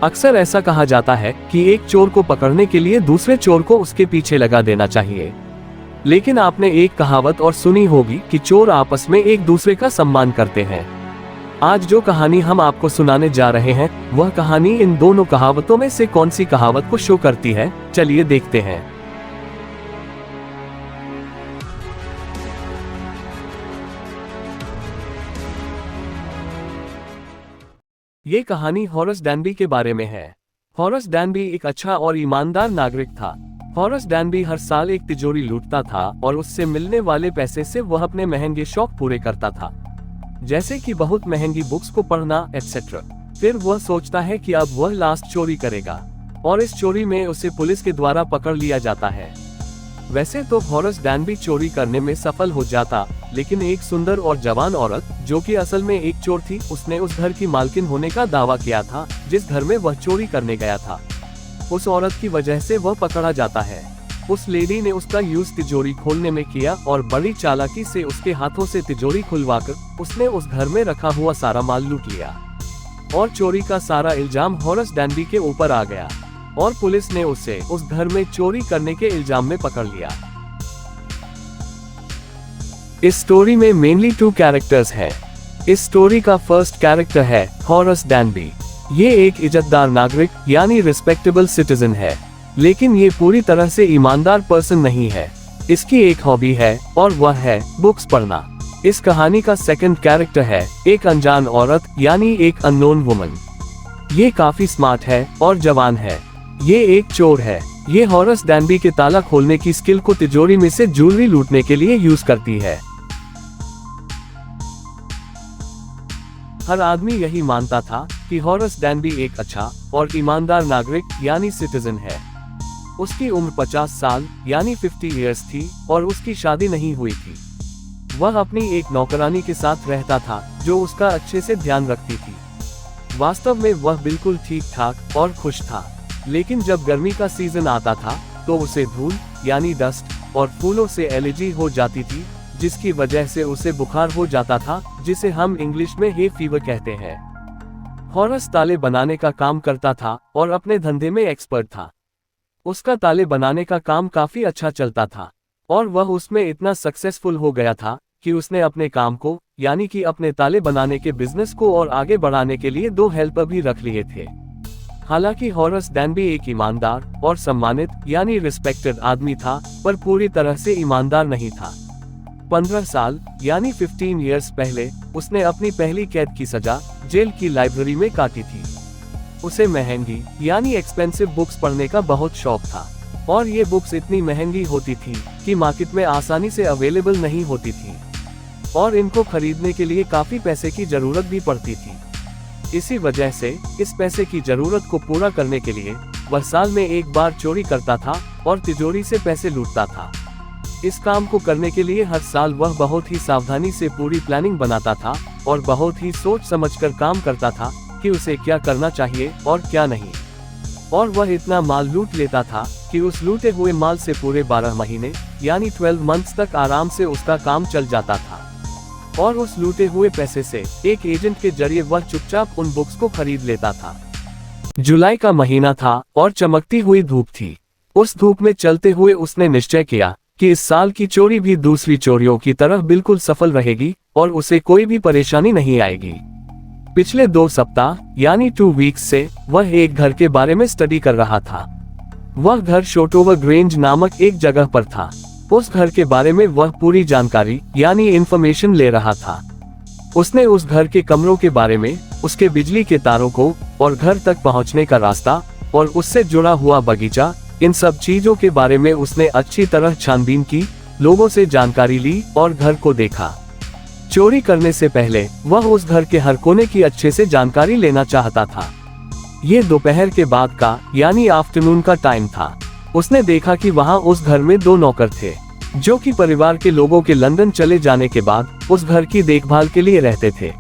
अक्सर ऐसा कहा जाता है कि एक चोर को पकड़ने के लिए दूसरे चोर को उसके पीछे लगा देना चाहिए। लेकिन आपने एक कहावत और सुनी होगी कि चोर आपस में एक दूसरे का सम्मान करते हैं। आज जो कहानी हम आपको सुनाने जा रहे हैं, वह कहानी इन दोनों कहावतों में से कौन सी कहावत को शो करती है, चलिए देखते हैं। ये कहानी हॉरस डैनबी के बारे में है। हॉरस डैनबी एक अच्छा और ईमानदार नागरिक था। हॉरस डैनबी हर साल एक तिजोरी लूटता था और उससे मिलने वाले पैसे से वह अपने महंगे शौक पूरे करता था, जैसे कि बहुत महंगी बुक्स को पढ़ना एटसेट्रा। फिर वह सोचता है कि अब वह लास्ट चोरी करेगा और इस चोरी में उसे पुलिस के द्वारा पकड़ लिया जाता है। वैसे तो हॉरस डैनबी चोरी करने में सफल हो जाता, लेकिन एक सुंदर और जवान औरत, जो कि असल में एक चोर थी, उसने उस घर की मालकिन होने का दावा किया था जिस घर में वह चोरी करने गया था। उस औरत की वजह से वह पकड़ा जाता है। उस लेडी ने उसका यूज तिजोरी खोलने में किया और बड़ी चालाकी से उसके हाथों से तिजोरी खुलवाकर उसने उस घर में रखा हुआ सारा माल लूट लिया और चोरी का सारा इल्जाम हॉरस डैनबी के ऊपर आ गया और पुलिस ने उसे उस घर में चोरी करने के इल्जाम में पकड़ लिया। इस स्टोरी में मेनली 2 कैरेक्टर्स हैं। इस स्टोरी का फर्स्ट कैरेक्टर है हॉरस डैनबी। ये एक इज्जतदार नागरिक यानी रिस्पेक्टेबल सिटीजन है, लेकिन ये पूरी तरह से ईमानदार पर्सन नहीं है। इसकी एक हॉबी है और वह है बुक्स पढ़ना। इस कहानी का सेकंड कैरेक्टर है एक अनजान औरत यानी एक अननोन वुमन। ये काफी स्मार्ट है और जवान है। ये एक चोर है। ये हॉरस डैनबी के ताला खोलने की स्किल को तिजोरी में से ज्वेलरी लूटने के लिए यूज करती है। हर आदमी यही मानता था कि हॉरस डैनबी एक अच्छा और ईमानदार नागरिक यानी सिटीजन है। उसकी उम्र 50 साल यानी 50 इयर्स थी और उसकी शादी नहीं हुई थी। वह अपनी एक नौकरानी के साथ रहता था जो उसका अच्छे से ध्यान रखती थी। वास्तव में वह बिल्कुल ठीक ठाक और खुश था, लेकिन जब गर्मी का सीजन आता था तो उसे धूल यानी डस्ट और फूलों से एलर्जी हो जाती थी, जिसकी वजह से उसे बुखार हो जाता था, जिसे हम इंग्लिश में हे फीवर कहते हैं। हॉरस ताले बनाने का काम करता था और अपने धंधे में एक्सपर्ट था। उसका ताले बनाने का काम काफी अच्छा चलता था और वह उसमें इतना सक्सेसफुल हो गया था कि उसने अपने काम को यानी कि अपने ताले बनाने के बिजनेस को और आगे बढ़ाने के लिए 2 हेल्पर भी रख लिए थे। हालांकि हॉरस डैनबी एक ईमानदार और सम्मानित यानी रिस्पेक्टेड आदमी था, पर पूरी तरह से ईमानदार नहीं था। 15 साल यानी 15 इयर्स पहले उसने अपनी पहली कैद की सजा जेल की लाइब्रेरी में काटी थी। उसे महंगी यानी एक्सपेंसिव बुक्स पढ़ने का बहुत शौक था और ये बुक्स इतनी महंगी होती थी कि मार्केट में आसानी से अवेलेबल नहीं होती थी और इनको खरीदने के लिए काफी पैसे की जरूरत भी पड़ती थी। इसी वजह से इस पैसे की जरूरत को पूरा करने के लिए वह साल में एक बार चोरी करता था और तिजोरी से पैसे लूटता था। इस काम को करने के लिए हर साल वह बहुत ही सावधानी से पूरी प्लानिंग बनाता था और बहुत ही सोच समझकर काम करता था कि उसे क्या करना चाहिए और क्या नहीं। और वह इतना माल लूट लेता था कि उस लूटे हुए माल से पूरे 12 महीने यानी 12 मंथ्स तक आराम से उसका काम चल जाता था और उस लूटे हुए पैसे से एक एजेंट के जरिए वह चुपचाप उन बुक्स को खरीद लेता था। जुलाई का महीना था और चमकती हुई धूप थी। उस धूप में चलते हुए उसने निश्चय किया कि इस साल की चोरी भी दूसरी चोरियों की तरह बिल्कुल सफल रहेगी और उसे कोई भी परेशानी नहीं आएगी। पिछले 2 सप्ताह यानी 2 वीक्स से वह एक घर के बारे में स्टडी कर रहा था। वह घर शोटोवर ग्रेंज नामक एक जगह पर था। उस घर के बारे में वह पूरी जानकारी यानी इंफॉर्मेशन ले रहा था। उसने उस घर के कमरों के बारे में, उसके बिजली के तारों को और घर तक पहुंचने का रास्ता और उससे जुड़ा हुआ बगीचा, इन सब चीजों के बारे में उसने अच्छी तरह छानबीन की, लोगों से जानकारी ली और घर को देखा। चोरी करने से पहले वह उस घर के हर कोने की अच्छे से जानकारी लेना चाहता था। ये दोपहर के बाद का यानी आफ्टरनून का टाइम था। उसने देखा कि वहां उस घर में 2 नौकर थे जो कि परिवार के लोगों के लंदन चले जाने के बाद उस घर की देखभाल के लिए रहते थे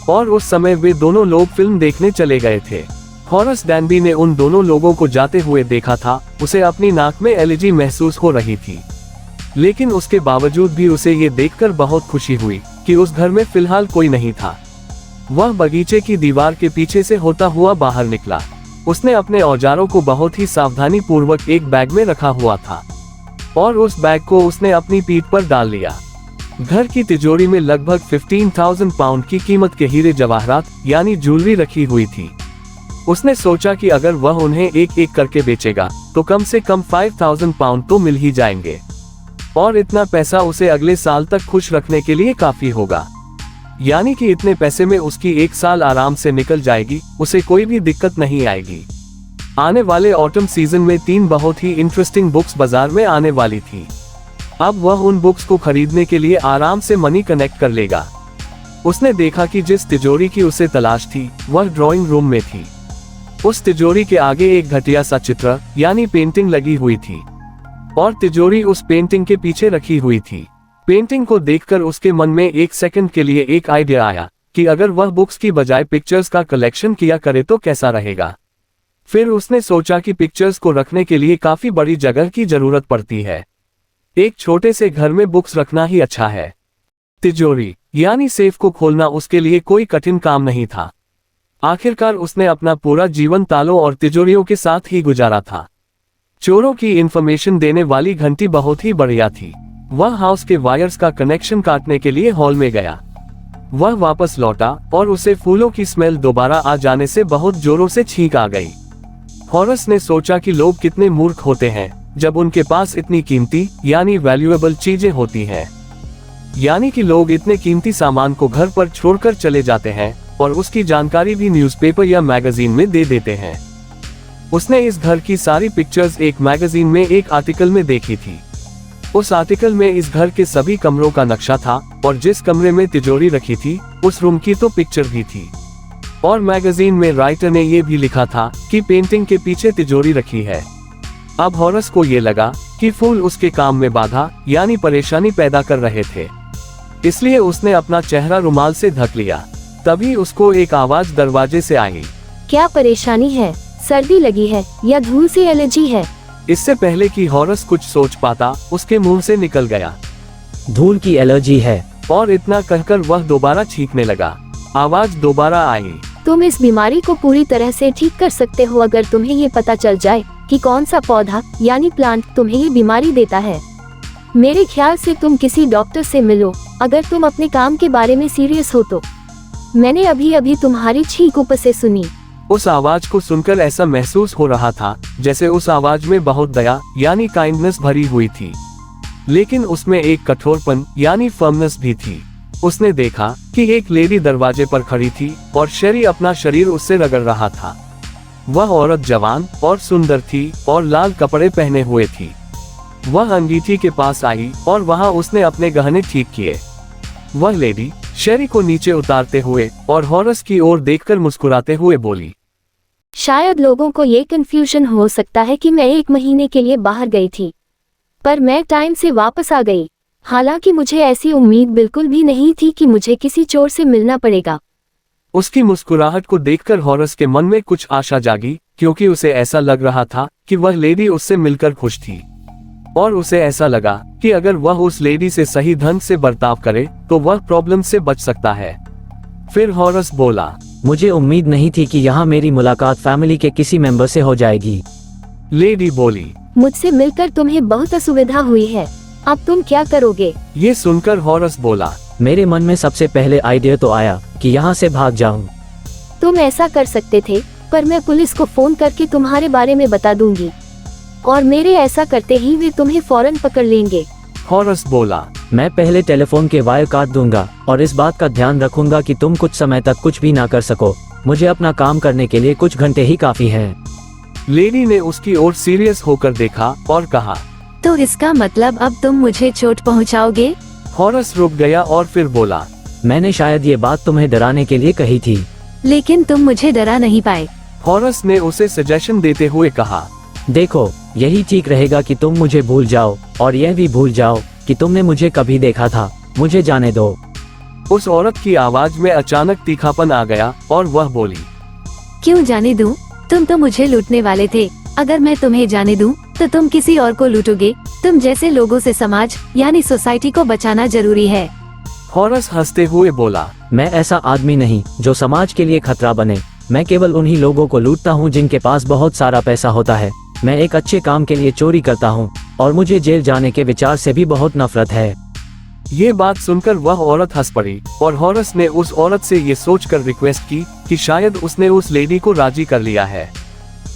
और उस समय वे दोनों लोग फिल्म देखने चले गए थे। हॉरस डैनबी ने उन दोनों लोगों को जाते हुए देखा था। उसे अपनी नाक में एलर्जी महसूस हो रही थी, लेकिन उसके बावजूद भी उसे ये देखकर बहुत खुशी हुई कि उस घर में फिलहाल कोई नहीं था। वह बगीचे की दीवार के पीछे से होता हुआ बाहर निकला उसने अपने औजारों को बहुत ही सावधानी पूर्वक एक बैग में रखा हुआ था और उस बैग को उसने अपनी पीठ पर डाल लिया। घर की तिजोरी में लगभग 15,000 पाउंड की कीमत के हीरे जवाहरात यानी ज्वेलरी रखी हुई थी। उसने सोचा कि अगर वह उन्हें एक एक करके बेचेगा तो कम से कम 5,000 पाउंड तो मिल ही जाएंगे और इतना पैसा उसे अगले साल तक खुश रखने के लिए काफी होगा। यानी कि इतने पैसे में उसकी एक साल आराम से निकल जाएगी, उसे कोई भी दिक्कत नहीं आएगी। आने वाले ऑटम सीजन में 3 बहुत ही इंटरेस्टिंग बुक्स बाजार में आने वाली थी। अब वह उन बुक्स को खरीदने के लिए आराम से मनी कनेक्ट कर लेगा। उसने देखा कि जिस तिजोरी की उसे तलाश थी वह ड्राइंग रूम में थी। उस तिजोरी के आगे एक घटिया सा चित्र यानी पेंटिंग लगी हुई थी और तिजोरी उस पेंटिंग के पीछे रखी हुई थी। पेंटिंग को देखकर उसके मन में एक सेकंड के लिए एक आइडिया आया कि अगर वह बुक्स की बजाय पिक्चर्स का कलेक्शन किया करे तो कैसा रहेगा। फिर उसने सोचा कि पिक्चर्स को रखने के लिए काफी बड़ी जगह की जरूरत पड़ती है, एक छोटे से घर में बुक्स रखना ही अच्छा है। तिजोरी यानी सेफ को खोलना उसके लिए कोई कठिन काम नहीं था। आखिरकार उसने अपना पूरा जीवन तालों और तिजोरियों के साथ ही गुजारा था। चोरों की इंफॉर्मेशन देने वाली घंटी बहुत ही बढ़िया थी। वह हाउस के वायर्स का कनेक्शन काटने के लिए हॉल में गया। वह वापस लौटा और उसे फूलों की स्मेल दोबारा आ जाने से बहुत जोरों से छींक आ गई। हॉरस ने सोचा कि लोग कितने मूर्ख होते हैं जब उनके पास इतनी कीमती यानी वैल्यूएबल चीजें होती हैं। यानी कि लोग इतने कीमती सामान को घर पर छोड़कर चले जाते हैं और उसकी जानकारी भी न्यूज़पेपर या मैगजीन में दे देते हैं। उसने इस घर की सारी पिक्चर्स एक मैगजीन में एक आर्टिकल में देखी थी। उस आर्टिकल में इस घर के सभी कमरों का नक्शा था और जिस कमरे में तिजोरी रखी थी उस रूम की तो पिक्चर भी थी। और मैगजीन में राइटर ने ये भी लिखा था कि पेंटिंग के पीछे तिजोरी रखी है। अब हॉरस को ये लगा कि फूल उसके काम में बाधा यानी परेशानी पैदा कर रहे थे, इसलिए उसने अपना चेहरा रुमाल से ढक लिया। तभी उसको एक आवाज दरवाजे से आई। क्या परेशानी है? सर्दी लगी है या धूल से एलर्जी है? इससे पहले कि हॉरस कुछ सोच पाता उसके मुंह से निकल गया, धूल की एलर्जी है। और इतना कहकर वह दोबारा छींकने लगा। आवाज दोबारा आई। तुम इस बीमारी को पूरी तरह से ठीक कर सकते हो अगर तुम्हें ये पता चल जाए कि कौन सा पौधा यानी प्लांट तुम्हें ये बीमारी देता है। मेरे ख्याल से तुम किसी डॉक्टर से मिलो अगर तुम अपने काम के बारे में सीरियस हो तो। मैंने अभी अभी तुम्हारी छींक ऊपर से सुनी। उस आवाज को सुनकर ऐसा महसूस हो रहा था जैसे उस आवाज में बहुत दया यानी काइंडनेस भरी हुई थी, लेकिन उसमें एक कठोरपन यानी फर्मनेस भी थी। उसने देखा कि एक लेडी दरवाजे पर खड़ी थी और शेरी अपना शरीर उससे रगड़ रहा था। वह औरत जवान और सुंदर थी और लाल कपड़े पहने हुए थी। वह अंगीठी के पास आई और वहां उसने अपने गहने ठीक किए। वह लेडी शेरी को नीचे उतारते हुए और हॉरस की ओर देखकर मुस्कुराते हुए बोली, शायद लोगों को ये कंफ्यूजन हो सकता है कि मैं 1 महीने के लिए बाहर गई थी, पर मैं टाइम से वापस आ गई। हालांकि मुझे ऐसी उम्मीद बिल्कुल भी नहीं थी कि मुझे किसी चोर से मिलना पड़ेगा। उसकी मुस्कुराहट को देखकर हॉरस के मन में कुछ आशा जागी, क्योंकि उसे ऐसा लग रहा था कि वह लेडी उससे मिलकर खुश थी और उसे ऐसा लगा कि अगर वह उस लेडी से सही ढंग से बर्ताव करे तो वह प्रॉब्लम से बच सकता है। फिर हॉरस बोला, मुझे उम्मीद नहीं थी कि यहाँ मेरी मुलाकात फैमिली के किसी मेंबर से हो जाएगी। लेडी बोली, मुझसे मिलकर तुम्हें बहुत असुविधा हुई है, अब तुम क्या करोगे? ये सुनकर हॉरस बोला, मेरे मन में सबसे पहले आइडिया तो आया कि यहाँ से भाग जाऊं। तुम ऐसा कर सकते थे, पर मैं पुलिस को फोन करके तुम्हारे बारे में बता दूंगी और मेरे ऐसा करते ही वे तुम्हें फौरन पकड़ लेंगे। हॉरस बोला, मैं पहले टेलीफोन के वायर काट दूंगा और इस बात का ध्यान रखूंगा कि तुम कुछ समय तक कुछ भी ना कर सको। मुझे अपना काम करने के लिए कुछ घंटे ही काफी हैं। लेडी ने उसकी ओर सीरियस होकर देखा और कहा, तो इसका मतलब अब तुम मुझे चोट पहुंचाओगे? हॉरस रुक गया और फिर बोला, मैंने शायद ये बात तुम्हें डराने के लिए कही थी, लेकिन तुम मुझे डरा नहीं पाए। हॉरस ने उसे सजेशन देते हुए कहा, देखो यही ठीक रहेगा कि तुम मुझे भूल जाओ और यह भी भूल जाओ कि तुमने मुझे कभी देखा था। मुझे जाने दो। उस औरत की आवाज में अचानक तीखापन आ गया और वह बोली, क्यों जाने दूं? तुम तो मुझे लूटने वाले थे। अगर मैं तुम्हें जाने दूं तो तुम किसी और को लूटोगे। तुम जैसे लोगों से समाज यानी सोसाइटी को बचाना जरूरी है। हॉरस हंसते हुए बोला, मैं ऐसा आदमी नहीं जो समाज के लिए खतरा बने। मैं केवल उन्हीं लोगों को लूटता हूँ जिनके पास बहुत सारा पैसा होता है। मैं एक अच्छे काम के लिए चोरी करता हूँ और मुझे जेल जाने के विचार से भी बहुत नफरत है। ये बात सुनकर वह औरत हंस पड़ी और हॉरस ने उस औरत से ये सोचकर रिक्वेस्ट की कि शायद उसने उस लेडी को राजी कर लिया है।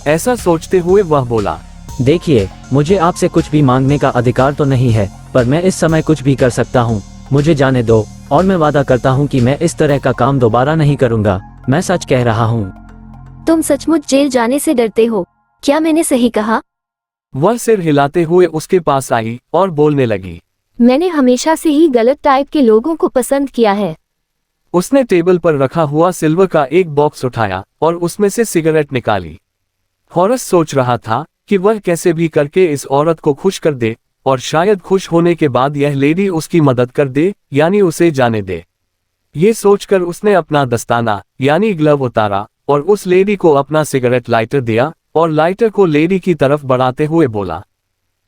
ऐसा सोचते हुए वह बोला, देखिए, मुझे आपसे कुछ भी मांगने का अधिकार तो नहीं है, पर मैं इस समय कुछ भी कर सकता हूँ। मुझे जाने दो और मैं वादा करता हूँ कि मैं इस तरह का काम दोबारा नहीं करूँगा। मैं सच कह रहा हूँ। तुम सचमुच जेल जाने से डरते हो? क्या मैंने सही कहा? वह सिर हिलाते हुए उसके पास आई और बोलने लगी, मैंने हमेशा से ही गलत टाइप के लोगों को पसंद किया है। उसने टेबल पर रखा हुआ सिल्वर का एक बॉक्स उठाया और उसमें से सिगरेट निकाली। हॉरस सोच रहा था कि वह कैसे भी करके इस औरत को खुश कर दे और शायद खुश होने के बाद यह लेडी उसकी मदद कर दे, यानी उसे जाने दे। ये सोचकर उसने अपना दस्ताना यानी ग्लव उतारा और उस लेडी को अपना सिगरेट लाइटर दिया और लाइटर को लेडी की तरफ बढ़ाते हुए बोला,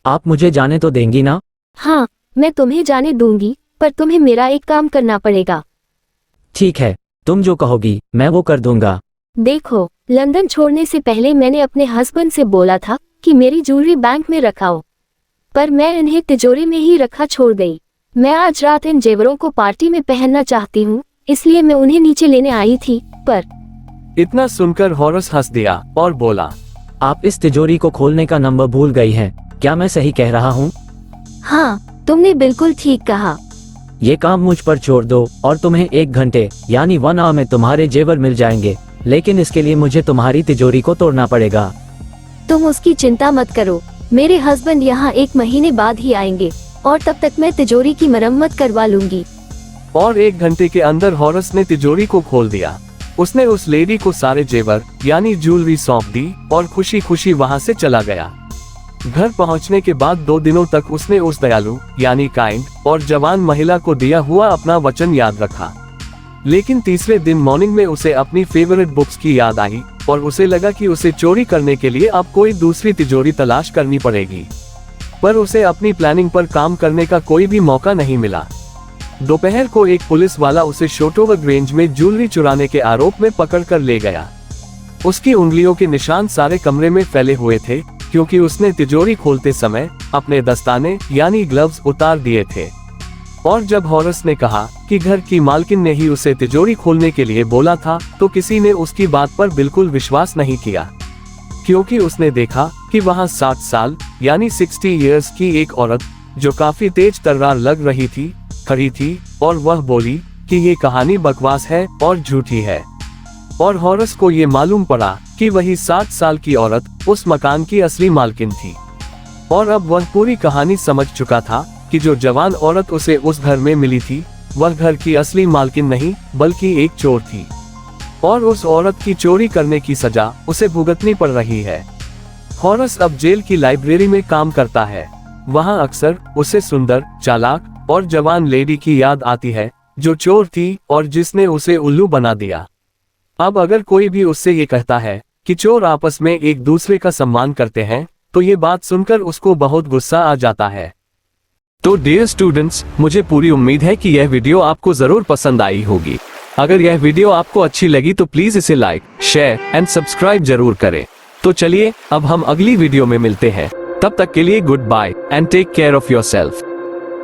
आप मुझे जाने तो देंगी ना? हाँ, मैं तुम्हें जाने दूंगी, पर तुम्हें मेरा एक काम करना पड़ेगा। ठीक है, तुम जो कहोगी मैं वो कर दूंगा। देखो, लंदन छोड़ने से पहले मैंने अपने हस्बैंड से बोला था कि मेरी ज्वेलरी बैंक में रखाओ, पर मैं इन्हें तिजोरी में ही रखा छोड़ गई। मैं आज रात इन जेवरों को पार्टी में पहनना चाहती हूँ, इसलिए मैं उन्हें नीचे लेने आई थी। पर इतना सुनकर हॉरस हंस दिया और बोला, आप इस तिजोरी को खोलने का नंबर भूल गई हैं। क्या मैं सही कह रहा हूँ? हाँ, तुमने बिल्कुल ठीक कहा। ये काम मुझ पर छोड़ दो और तुम्हें 1 घंटे यानी 1 आवर में तुम्हारे जेवर मिल जाएंगे, लेकिन इसके लिए मुझे तुम्हारी तिजोरी को तोड़ना पड़ेगा। तुम उसकी चिंता मत करो, मेरे हस्बैंड यहाँ 1 महीने बाद ही आएंगे और तब तक मैं तिजोरी की मरम्मत करवा लूंगी। और 1 घंटे के अंदर हॉरस ने तिजोरी को खोल दिया। उसने उस लेडी को सारे जेवर यानी ज्वेलरी सौंप दी और खुशी खुशी वहां से चला गया। घर पहुंचने के बाद 2 दिनों तक उसने उस दयालु यानी काइंड और जवान महिला को दिया हुआ अपना वचन याद रखा। लेकिन तीसरे दिन मॉर्निंग में उसे अपनी फेवरेट बुक्स की याद आई और उसे लगा कि उसे चोरी करने के लिए अब कोई दूसरी तिजोरी तलाश करनी पड़ेगी, पर उसे अपनी प्लानिंग पर काम करने का कोई भी मौका नहीं मिला। दोपहर को एक पुलिस वाला उसे शोटोवर रेंज में ज्वेलरी चुराने के आरोप में पकड़ कर ले गया। उसकी उंगलियों के निशान सारे कमरे में फैले हुए थे, क्योंकि उसने तिजोरी खोलते समय अपने दस्ताने यानी ग्लव्स उतार दिए थे। और जब हॉरस ने कहा कि घर की मालकिन ने ही उसे तिजोरी खोलने के लिए बोला था, तो किसी ने उसकी बात पर बिल्कुल विश्वास नहीं किया, क्योंकि उसने देखा कि वहां 60 साल यानी 60 इयर्स की एक औरत जो काफी तेज तर्रार लग रही थी खड़ी थी और वह बोली कि ये कहानी बकवास है और झूठी है। और हॉरस को ये मालूम पड़ा कि वही 60 साल की औरत उस मकान की असली मालकिन थी। और अब वह पूरी कहानी समझ चुका था कि जो जवान औरत उसे उस घर में मिली थी वह घर की असली मालकिन नहीं बल्कि एक चोर थी, और उस औरत की चोरी करने की सजा उसे भुगतनी पड़ रही है। हॉरस अब जेल की लाइब्रेरी में काम करता है। वहां अक्सर उसे सुंदर, चालाक और जवान लेडी की याद आती है जो चोर थी और जिसने उसे उल्लू बना दिया। अब अगर कोई भी उससे ये कहता है कि चोर आपस में एक दूसरे का सम्मान करते हैं, तो ये बात सुनकर उसको बहुत गुस्सा आ जाता है। तो डियर स्टूडेंट्स, मुझे पूरी उम्मीद है कि यह वीडियो आपको जरूर पसंद आई होगी। अगर यह वीडियो आपको अच्छी लगी तो प्लीज इसे लाइक, शेयर एंड सब्सक्राइब जरूर करें। तो चलिए अब हम अगली वीडियो में मिलते हैं। तब तक के लिए goodbye and take care of yourself.